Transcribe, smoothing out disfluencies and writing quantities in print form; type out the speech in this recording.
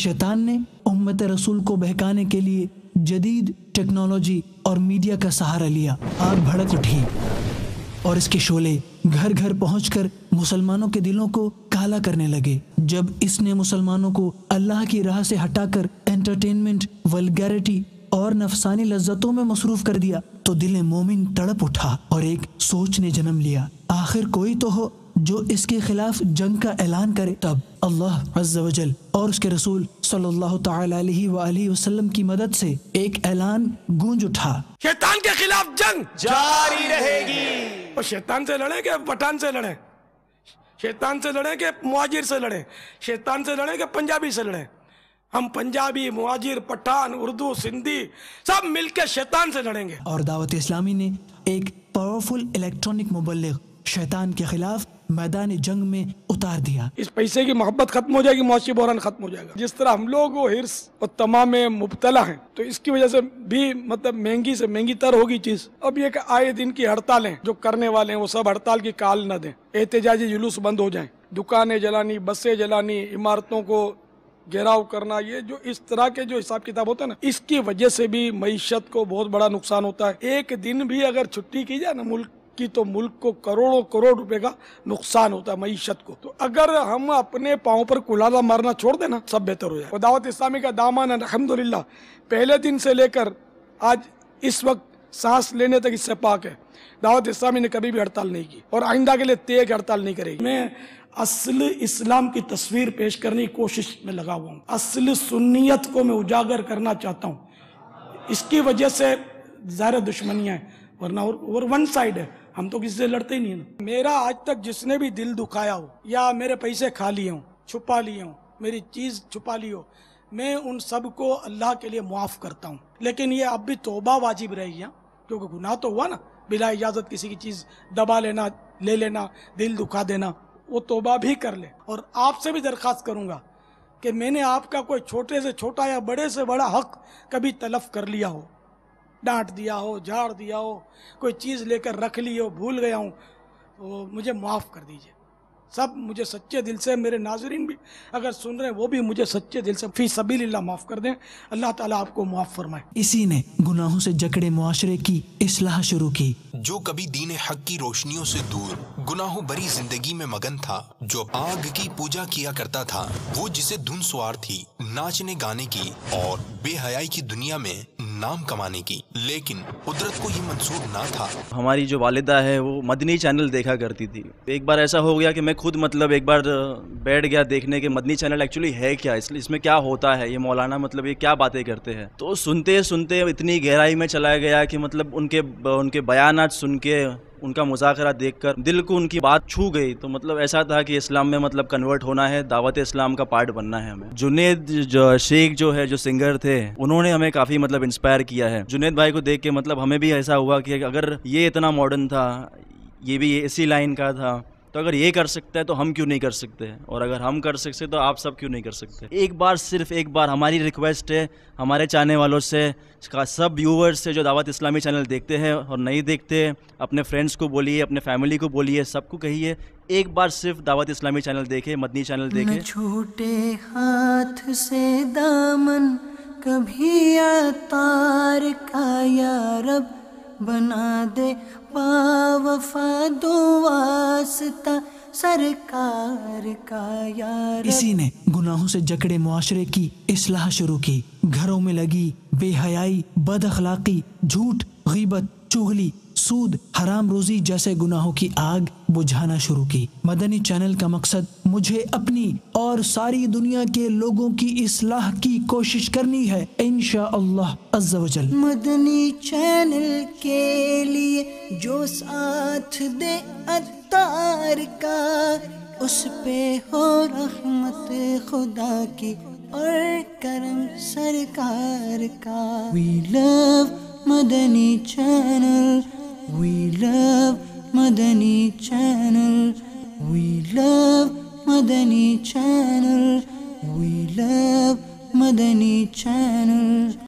शैतान ने उम्मत रसूल को बहकाने के लिए जदीद टेक्नोलॉजी और मीडिया का सहारा लिया। आग भड़क उठी और इसके शोले घर घर पहुंचकर मुसलमानों के दिलों को काला करने लगे। जब इसने मुसलमानों को अल्लाह की राह से हटाकर एंटरटेनमेंट, वल्गैरिटी और नफसानी लज्जतों में मसरूफ कर दिया तो दिल मोमिन तड़प उठा और एक सोच ने जन्म लिया, आखिर कोई तो हो जो इसके खिलाफ जंग का ऐलान करे। तब अल्लाह अज़्ज़ा वजल और उसके रसूल सल्लल्लाहु तआला अलैहि व आलिहि वसल्लम की मदद से एक ऐलान गूंज उठा, शैतान के खिलाफ जंग जारी रहेगी। और शैतान से लड़े कि पठान से लड़े, शैतान से लड़े कि मुहाजिर से लड़े, शैतान से लड़े कि पंजाबी से लड़े। हम पंजाबी, मुहाजिर, पठान, उर्दू, सिंधी सब मिलकर शैतान से लड़ेंगे। और दावत इस्लामी ने एक पावरफुल इलेक्ट्रॉनिक मुबल्लिग शैतान के खिलाफ मैदान जंग में उतार दिया। इस पैसे की मोहब्बत खत्म हो जाएगी, मुआशी बहरान खत्म हो जाएगा। जिस तरह हम लोग वो हिर्स और तमा में मुब्तला हैं, तो इसकी वजह से भी मतलब महंगी से महंगी तर होगी चीज। अब ये आए दिन की हड़तालें जो करने वाले हैं वो सब हड़ताल की काल न दें, एहतजाजी जुलूस बंद हो जाए, दुकानें जलानी, बसें जलानी, इमारतों को घेराव करना, ये जो इस तरह के जो हिसाब किताब होता है ना, इसकी वजह से भी मईशत को बहुत बड़ा नुकसान होता है। एक दिन भी अगर छुट्टी की जाए ना मुल्क की तो मुल्क को करोड़ों करोड़ रुपए का नुकसान होता है मईशत को। तो अगर हम अपने पाँव पर कुल्हाड़ा मारना छोड़ देना सब बेहतर हो जाए। दावत इस्लामी का दामन अल्हम्दुलिल्लाह पहले दिन से लेकर आज इस वक्त सांस लेने तक इससे पाक है। दावत इस्लामी ने कभी भी हड़ताल नहीं की और आइंदा के लिए तेज हड़ताल नहीं करेगी। मैं असल इस्लाम की तस्वीर पेश करने की कोशिश में लगा हुआ हूँ, असल सुन्नियत को मैं उजागर करना चाहता हूँ। इसकी वजह से ज़ाहिर दुश्मनियाँ हैं, वरना और वन साइड है, हम तो किसी से लड़ते ही नहीं है। मेरा आज तक जिसने भी दिल दुखाया हो या मेरे पैसे खा लिए हों, छुपा लिए हों, मेरी चीज़ छुपा ली हो, मैं उन सब को अल्लाह के लिए मुआफ़ करता हूँ। लेकिन ये अब भी तौबा वाजिब रहेगी, क्योंकि गुनाह तो हुआ ना, बिला इजाज़त किसी की चीज़ दबा लेना, ले लेना, दिल दुखा देना, वो तौबा भी कर ले। और आपसे भी दरख्वास्त करूँगा कि मैंने आपका कोई छोटे से छोटा या बड़े से बड़ा हक कभी तलफ कर लिया हो, डांट दिया हो, झाड़ दिया हो, कोई चीज़ लेकर रख ली हो, भूल गया हूँ, तो मुझे माफ़ कर दीजिए। सब मुझे सच्चे दिल से, मेरे नाज़रीन भी अगर सुन रहे हैं वो भी मुझे सच्चे दिल से फी सबीलिल्लाह माफ़ कर दें। अल्लाह ताला आपको माफ़ फरमाए। इसी ने गुनाहों से जकड़े मुआशरे की इस्लाह शुरू की। जो कभी दीन हक की रोशनियों से दूर गुनाहों भरी जिंदगी में मगन था, जो आग की पूजा किया करता था, वो जिसे धुन सवार थी नाचने गाने की और बेहयाई की दुनिया में नाम कमाने की, लेकिन कुदरत को ये मंसूर ना था। हमारी जो वालिदा है वो मदनी चैनल देखा करती थी। एक बार ऐसा हो गया कि मैं खुद मतलब एक बार बैठ गया देखने के मदनी चैनल एक्चुअली है क्या, इसलिए इसमें क्या होता है, ये मौलाना मतलब ये क्या बातें करते हैं। तो सुनते सुनते इतनी गहराई में चला गया कि मतलब उनके बयानात सुन के, उनका मुज़ाकरा देखकर दिल को उनकी बात छू गई। तो मतलब ऐसा था कि इस्लाम में मतलब कन्वर्ट होना है, दावत इस्लाम का पार्ट बनना है हमें। जुनेद जो शेख जो है, जो सिंगर थे, उन्होंने हमें काफ़ी मतलब इंस्पायर किया है। जुनेद भाई को देख के मतलब हमें भी ऐसा हुआ कि अगर ये इतना मॉडर्न था, ये भी इसी लाइन का था, तो अगर ये कर सकता है तो हम क्यों नहीं कर सकते, और अगर हम कर सकते तो आप सब क्यों नहीं कर सकते। एक बार, सिर्फ एक बार हमारी रिक्वेस्ट है हमारे चाहने वालों से, सब व्यूवर्स से जो दावत इस्लामी चैनल देखते हैं और नहीं देखते, अपने फ्रेंड्स को बोलिए, अपने फैमिली को बोलिए, सबको कहिए एक बार सिर्फ दावत इस्लामी चैनल देखे, मदनी चैनल देखे। छूटे हाथ से दामन कभी अतार का, या रब बना दे बावफा दो वास्ता सरकार का, यार। इसी ने गुनाहों से जकड़े मुआशरे की इस्लाह शुरू की। घरों में लगी बेहयाई, बद अखलाकी, झूठ, गीबत, चुगली, सूद, हराम रोजी जैसे गुनाहों की आग बुझाना शुरू की। मदनी चैनल का मकसद मुझे अपनी और सारी दुनिया के लोगों की इस्लाह की कोशिश करनी है, इंशाअल्लाह अज़्ज़ा वजल। मदनी चैनल के लिए जो साथ दे अत्तार का, उस पे हो रहमत खुदा की और करम सरकार का। We love Madani channel, we love Madani channel, we love Madani channel, we love Madani channel.